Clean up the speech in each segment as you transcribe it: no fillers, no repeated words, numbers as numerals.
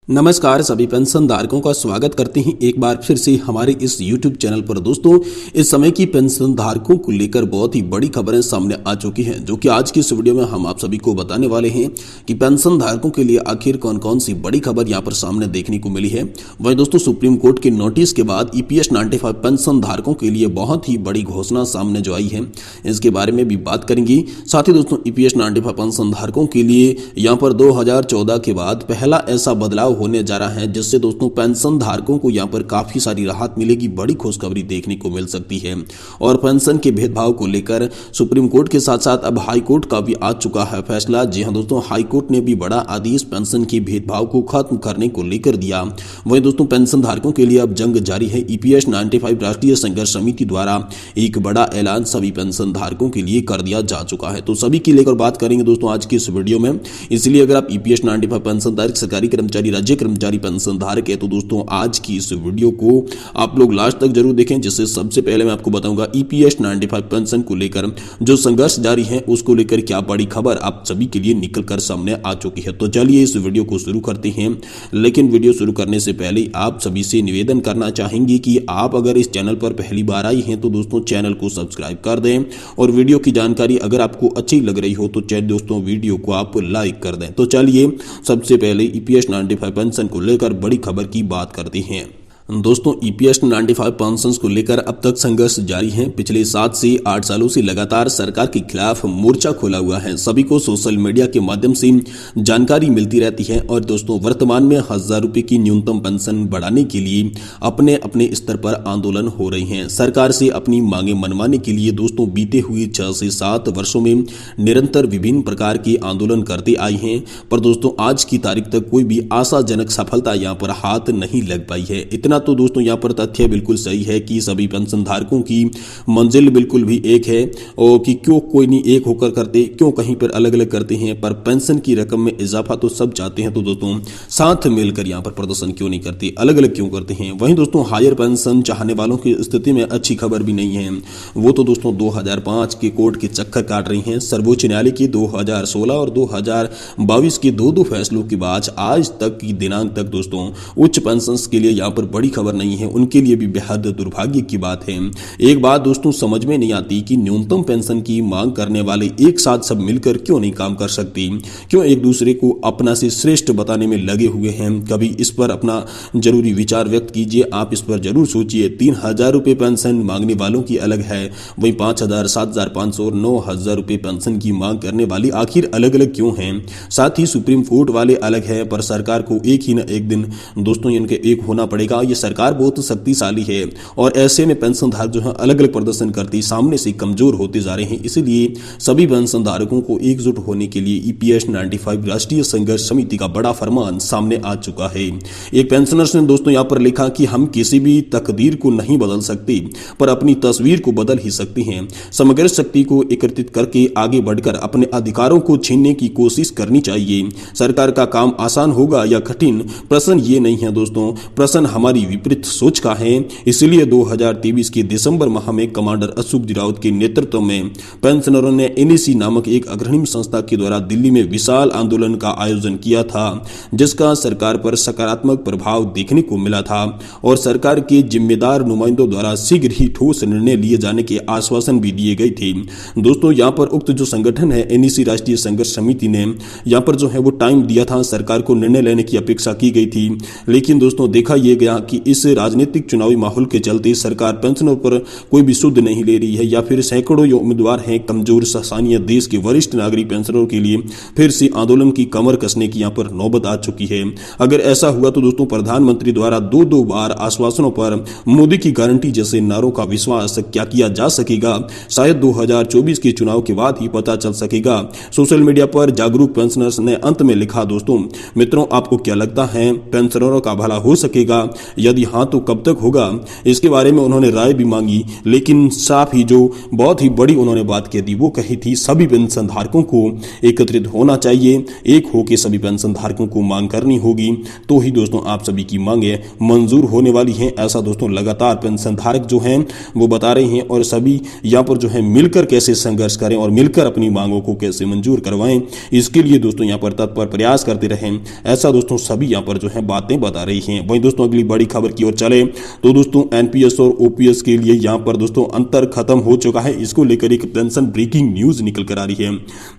नमस्कार सभी पेंशन धारकों का स्वागत करते हैं एक बार फिर से हमारे इस YouTube चैनल पर। दोस्तों, इस समय की पेंशन धारकों को लेकर बहुत ही बड़ी खबरें सामने आ चुकी हैं, जो कि आज की इस वीडियो में हम आप सभी को बताने वाले हैं कि पेंशन धारकों के लिए आखिर कौन कौन सी बड़ी खबर यहां पर सामने देखने को मिली है। वहीं दोस्तों, सुप्रीम कोर्ट के नोटिस के बाद EPS 95 पेंशन धारकों के लिए बहुत ही बड़ी घोषणा सामने जो आई है, इसके बारे में भी बात करेंगे। साथ ही दोस्तों, EPS 95 पेंशन धारकों के लिए यहाँ पर 2014 के बाद पहला ऐसा बदलाव होने जा रहा है, जिससे दोस्तों पेंशन धारकों को यहां पर काफी सारी राहत मिलेगी, बड़ी खुशखबरी देखने को मिल सकती है। और पेंशन के भेदभाव को लेकर सुप्रीम कोर्ट के साथ साथ अब हाई कोर्ट का भी आ चुका है फैसला। जी हां दोस्तों, हाई कोर्ट ने भी बड़ा आदेश पेंशन के भेदभाव को खत्म करने को लेकर दिया। वहीं दोस्तों, पेंशन धारकों के लिए अब जंग जारी है। EPS 95 राष्ट्रीय संघर्ष समिति द्वारा एक बड़ा ऐलान सभी पेंशन धारकों के लिए कर दिया जा चुका है, तो सभी की लेकर बात करेंगे दोस्तों आज की इस वीडियो में। इसलिए अगर आप EPS 95 पेंशन धारक, सरकारी कर्मचारी, राज्य कर्मचारी पेंशन धारक है, तो दोस्तों आज की इस वीडियो को आप लोग लास्ट तक जरूर देखें। जिससे सबसे पहले मैं आपको बताऊंगा EPS 95 पेंशन को लेकर जो संघर्ष जारी है, उसको लेकर क्या बड़ी खबर आप सभी के लिए निकल कर सामने आ चुकी है। तो चलिए इस वीडियो को शुरू करते हैं। लेकिन वीडियो शुरू करने से पहले आप सभी से निवेदन करना चाहेंगे कि आप अगर इस चैनल पर पहली बार आई हैं, तो दोस्तों चैनल को सब्सक्राइब कर दें, और वीडियो की जानकारी अगर आपको अच्छी लग रही हो तो दोस्तों वीडियो को आप लाइक कर दें। तो चलिए सबसे पहले EPS 95 पेंशन को लेकर बड़ी खबर की बात करते हैं। दोस्तों, EPS 95 पेंशन को लेकर अब तक संघर्ष जारी है। पिछले 7 से 8 सालों से लगातार सरकार के खिलाफ मोर्चा खोला हुआ है। सभी को सोशल मीडिया के माध्यम से जानकारी मिलती रहती है। और दोस्तों, वर्तमान में 1000 रुपये की न्यूनतम पेंशन बढ़ाने के लिए अपने अपने स्तर पर आंदोलन हो रहे हैं। सरकार से अपनी मांगे मनवाने के लिए दोस्तों बीते हुए 6 से 7 वर्षों में निरंतर विभिन्न प्रकार के आंदोलन करते आए हैं, पर दोस्तों आज की तारीख तक कोई भी आशाजनक सफलता यहाँ पर हाथ नहीं लग पाई है। इतना तो दोस्तों यहाँ पर तथ्य बिल्कुल सही है कि सभी पेंशन धारकों की मंजिल बिल्कुल भी एक है, और कि क्यों कोई नहीं एक होकर करते, क्यों कहीं पर अलग अलग करते हैं, पर पेंशन की रकम में इजाफा तो सब चाहते हैं। तो दोस्तों साथ मिलकर यहाँ पर प्रदर्शन क्यों नहीं करते, अलग अलग क्यों करते हैं। वहीं दोस्तों, हायर पेंशन चाहने वालों की स्थिति में अच्छी खबर भी नहीं है। वो तो दोस्तों 2005 के कोर्ट के चक्कर काट रही हैं। सर्वोच्च न्यायालय के 2016 और 2022 के दो फैसलों के बाद आज तक की दिनांक तक दोस्तों उच्च पेंशन के लिए यहाँ पर बड़ी खबर नहीं है। उनके लिए भी बेहद दुर्भाग्य की बात है। एक बात दोस्तों समझ में नहीं आती कि न्यूनतम पेंशन की मांग करने वाले एक साथ सब मिलकर क्यों नहीं काम कर सकते, क्यों एक दूसरे को अपना से श्रेष्ठ बताने में लगे हुए हैं। कभी इस पर अपना जरूरी विचार व्यक्त कीजिए, आप इस पर जरूर सोचिए। 3000 रुपये पेंशन मांगने वालों की अलग है, वहीं 5000, 7500 और 9000 रुपये पेंशन की मांग करने वाली आखिर अलग अलग क्यों हैं। साथ ही सुप्रीम कोर्ट वाले अलग है, पर सरकार को एक ही न एक दिन दोस्तों इनके एक होना पड़ेगा। ये सरकार बहुत शक्तिशाली है, और ऐसे में पेंशन धारक जो है अलग अलग प्रदर्शन करते सामने से कमजोर होते जा रहे हैं। इसलिए सभी पेंशन धारकों को एकजुट होने के लिए EPS 95 राष्ट्रीय संघर्ष समिति का बड़ा फरमान सामने आ चुका है। एक पेंशनर्स ने दोस्तों यहाँ पर लिखा कि हम किसी भी तकदीर को नहीं बदल सकते, पर अपनी तस्वीर को बदल ही सकते हैं। समग्र शक्ति को एकत्रित करके आगे बढ़कर अपने अधिकारों को छीनने की कोशिश करनी चाहिए। सरकार का काम आसान होगा या कठिन, प्रश्न ये नहीं है दोस्तों, प्रश्न हमारी विपरीत सोच का है। इसलिए 2023 के दिसंबर माह में कमांडर अशोक जी रावत के नेतृत्व में पेंशनरों ने NEC नामक एक अग्रणी संस्था के द्वारा दिल्ली में विशाल आंदोलन का आयोजन किया था, जिसका सरकार पर सकारात्मक प्रभाव देखने को मिला था, और सरकार के जिम्मेदार नुमाइंदों द्वारा शीघ्र ही ठोस निर्णय लिए जाने के आश्वासन भी दिए गए थे। दोस्तों यहाँ पर उक्त जो संगठन है NEC राष्ट्रीय संघर्ष समिति ने यहाँ पर जो है वो टाइम दिया था, सरकार को निर्णय लेने की अपेक्षा की गई थी। लेकिन दोस्तों देखा यह गया कि इस राजनीतिक चुनावी माहौल के चलते सरकार पेंशनों पर कोई भी सुध नहीं ले रही है, या फिर सैकड़ों उम्मीदवार हैं कमजोर स्थानीय देश के वरिष्ठ नागरिक पेंशनरों के लिए फिर से आंदोलन की कमर कसने की यहाँ पर नौबत आ चुकी है। अगर ऐसा हुआ तो दोस्तों प्रधानमंत्री द्वारा दो बार आश्वासनों पर मोदी की गारंटी जैसे नारों का विश्वास क्या किया जा सकेगा, शायद 2024 के चुनाव के बाद ही पता चल सकेगा। सोशल मीडिया पर जागरूक पेंशनर्स ने अंत में लिखा, दोस्तों मित्रों आपको क्या लगता है पेंशनरों का भला हो सकेगा यदि हाँ तो कब तक होगा, इसके बारे में उन्होंने राय भी मांगी। लेकिन साफ ही जो बहुत ही बड़ी उन्होंने बात कह दी वो कही थी सभी पेंशन धारकों को एकत्रित होना चाहिए, एक होकर सभी पेंशन धारकों को मांग करनी होगी, तो ही दोस्तों आप सभी की मांगे मंजूर होने वाली हैं। ऐसा दोस्तों लगातार पेंशन धारक जो हैं वो बता रहे हैं और सभी यहाँ पर जो है मिलकर कैसे संघर्ष करें और मिलकर अपनी मांगों को कैसे मंजूर करवाएं, इसके लिए दोस्तों यहाँ पर तत्पर प्रयास करते रहें, ऐसा दोस्तों सभी यहाँ पर जो है बातें बता रही हैं। वहीं दोस्तों अगली बड़ी खबर की ओर चले तो दोस्तों एनपीएस और ओपीएस के लिए यहाँ पर दोस्तों अंतर खत्म हो चुका है। इसको लेकर एक टेंशन ब्रेकिंग न्यूज निकल कर आ रही है।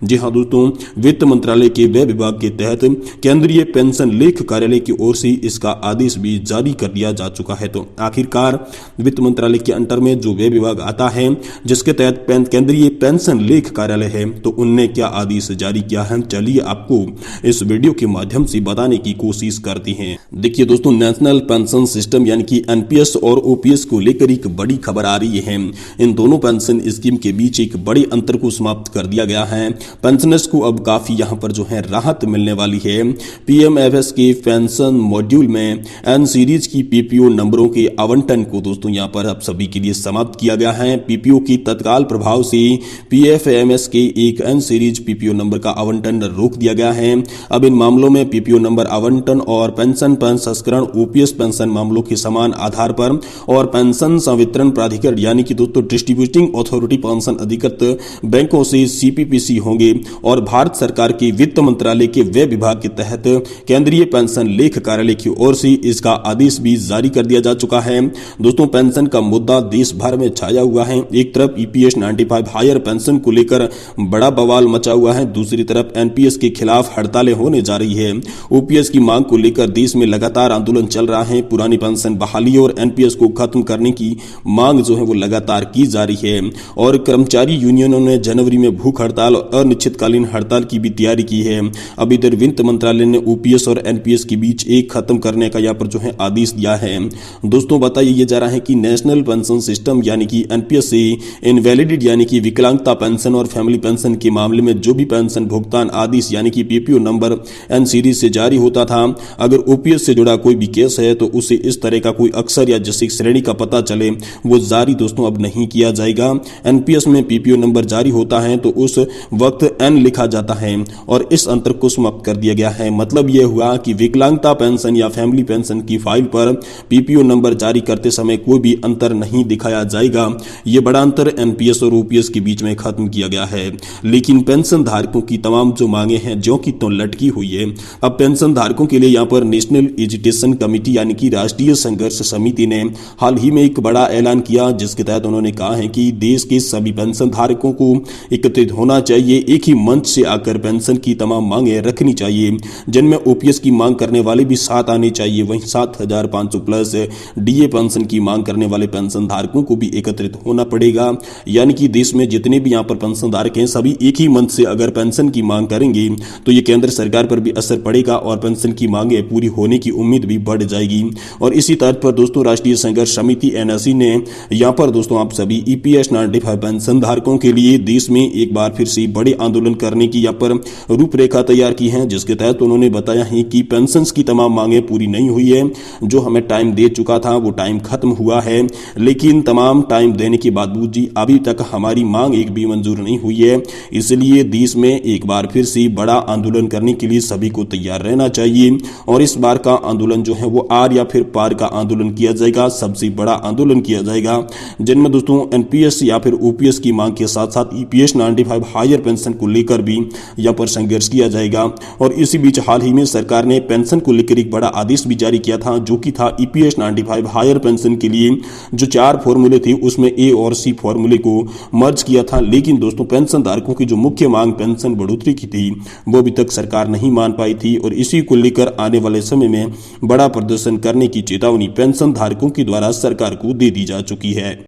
जी हाँ दोस्तों, वित्त मंत्रालय के व्यय विभाग के तहत केंद्रीय पेंशन लेख कार्यालय की ओर से इसका आदेश भी जारी कर दिया जा चुका है। तो आखिरकार वित्त मंत्रालय के अंडर में जो व्यय विभाग आता है जिसके तहत केंद्रीय पेंशन लेख कार्यालय है, तो उनने क्या आदेश जारी किया है, चलिए आपको इस वीडियो के माध्यम से बताने की कोशिश करते हैं। देखिए दोस्तों, नेशनल पेंशन सिस्टम यानी कि एनपीएस और ओपीएस को लेकर एक बड़ी खबर आ रही है। इन दोनों पेंशन स्कीम के बीच एक बड़े अंतर को समाप्त कर दिया गया है। पेंशनर्स को अब काफी यहां पर जो है राहत मिलने वाली है। पीएमएफएस के पेंशन मॉड्यूल में एन सीरीज की पीपीओ नंबरों के आवंटन को दोस्तों यहां पर अब सभी के लिए समाप्त किया गया है। पीपीओ की तत्काल प्रभाव से पीएफएमएस के एक एन सीरीज पीपीओ नंबर का आवंटन रोक दिया गया है। अब इन मामलों में पीपीओ नंबर आवंटन और पेंशन संस्करण ओपीएस पेंशन मामलों के समान आधार पर और पेंशन संवितरण प्राधिकरण यानी कि दोस्तों डिस्ट्रीब्यूटिंग अथॉरिटी पेंशन अधिकृत बैंकों से सीपीपीसी होंगे और भारत सरकार के वित्त मंत्रालय के व्यय विभाग के तहत केंद्रीय पेंशन लेख कार्यालय की ओर से इसका आदेश भी जारी कर दिया जा चुका है। दोस्तों पेंशन का मुद्दा देश भर में छाया हुआ है। एक तरफ ईपीएस 95 हायर पेंशन को लेकर बड़ा बवाल मचा हुआ है, दूसरी तरफ एनपीएस के खिलाफ हड़तालें होने जा रही है। ओपीएस की मांग को लेकर देश में लगातार आंदोलन चल रहा है। पुरानी पेंशन बहाली और एनपीएस को खत्म करने की मांग जो है वो लगातार की जा रही है और कर्मचारी यूनियनों ने जनवरी में भूख हड़ताल और अनिश्चितकालीन हड़ताल की भी तैयारी की है। अब इधर वित्त मंत्रालय ने ओपीएस और एनपीएस के बीच एक खत्म करने का यहाँ पर जो है आदेश दिया है। दोस्तों बताइए ये जा रहा है कि नेशनल पेंशन सिस्टम यानी कि एनपीएस से इनवैलिड यानी कि विकलांगता पेंशन और फैमिली पेंशन के मामले में जो भी पेंशन भुगतान आदेश यानी कि पीपीओ नंबर एन सीरीज से जारी होता था, अगर ओपीएस से जुड़ा कोई भी केस है तो उसे इस तरह का कोई अक्षर या जैसी श्रेणी का पता चले वो जारी दोस्तों अब नहीं किया जाएगा। एनपीएस में पीपीओ नंबर जारी होता है तो उस वक्त एन लिखा जाता है और इस अंतर को समाप्त कर दिया गया है। मतलब यह हुआ कि विकलांगता पेंशन या फैमिली पेंशन की फाइल पर पीपीओ नंबर जारी करते समय कोई भी अंतर नहीं दिखाया जाएगा। यह बड़ा अंतर एनपीएस और ओपीएस के बीच में खत्म किया गया है। लेकिन पेंशन धारकों की तमाम जो मांगे हैं ज्यों की त्यों लटकी हुई है। अब पेंशन धारकों के लिए यहाँ पर नेशनल एजिटेशन कमेटी यानी कि राष्ट्रीय संघर्ष समिति ने हाल ही में एक बड़ा ऐलान किया जिसके तहत उन्होंने कहा है कि देश के सभी पेंशन धारकों को एकत्रित होना चाहिए, एक ही मंच से आकर पेंशन की तमाम मांगे रखनी चाहिए, जिनमें ओपीएस की मांग करने वाले भी साथ आने चाहिए। वहीं 7,500 प्लस डीए पेंशन की मांग करने वाले पेंशन धारकों को भी एकत्रित होना पड़ेगा। यानी कि देश में जितने भी यहाँ पर पेंशन धारक हैं सभी एक ही मंच से अगर पेंशन की मांग करेंगे तो ये केंद्र सरकार पर भी असर पड़ेगा और पेंशन की मांगे पूरी होने की उम्मीद भी बढ़ जाएगी। और इसी तर्ज पर दोस्तों राष्ट्रीय संघर्ष समिति एनएससी ने यहाँ पर दोस्तों आप सभी ईपीएस 95 पेंशन धारकों के लिए देश में एक बार फिर से बड़े आंदोलन करने की यहाँ पर रूपरेखा तैयार की है, जिसके तहत उन्होंने बताया है कि पेंशन की तमाम मांगे पूरी नहीं हुई है। जो हमें टाइम दे चुका था वो टाइम खत्म हुआ है, लेकिन तमाम टाइम देने के बावजूद जी अभी तक हमारी मांग एक भी मंजूर नहीं हुई है। इसलिए देश में एक बार फिर से बड़ा आंदोलन करने के लिए सभी को तैयार रहना चाहिए और इस बार का आंदोलन जो है वो आर या फिर पार का आंदोलन किया जाएगा, सबसे बड़ा आंदोलन किया जाएगा, जिनमें दोस्तों एनपीएस या फिर ओपीएस की मांग के साथ साथ ईपीएस 95 हायर पेंशन को लेकर भी यहाँ पर संघर्ष किया जाएगा। और इसी बीच हाल ही में सरकार ने पेंशन को लेकर एक बड़ा आदेश भी जारी किया था, जो कि था ईपीएस 95 हायर पेंशन के लिए जो 4 फॉर्मूले थे उसमें ए और सी फॉर्मूले को मर्ज किया था। लेकिन दोस्तों पेंशन धारकों की जो मुख्य मांग पेंशन बढ़ोतरी की थी वो अभी तक सरकार नहीं मान पाई थी और इसी को लेकर आने वाले समय में बड़ा प्रदर्शन करने की चेतावनी पेंशन धारकों के द्वारा सरकार को दे दी जा चुकी है।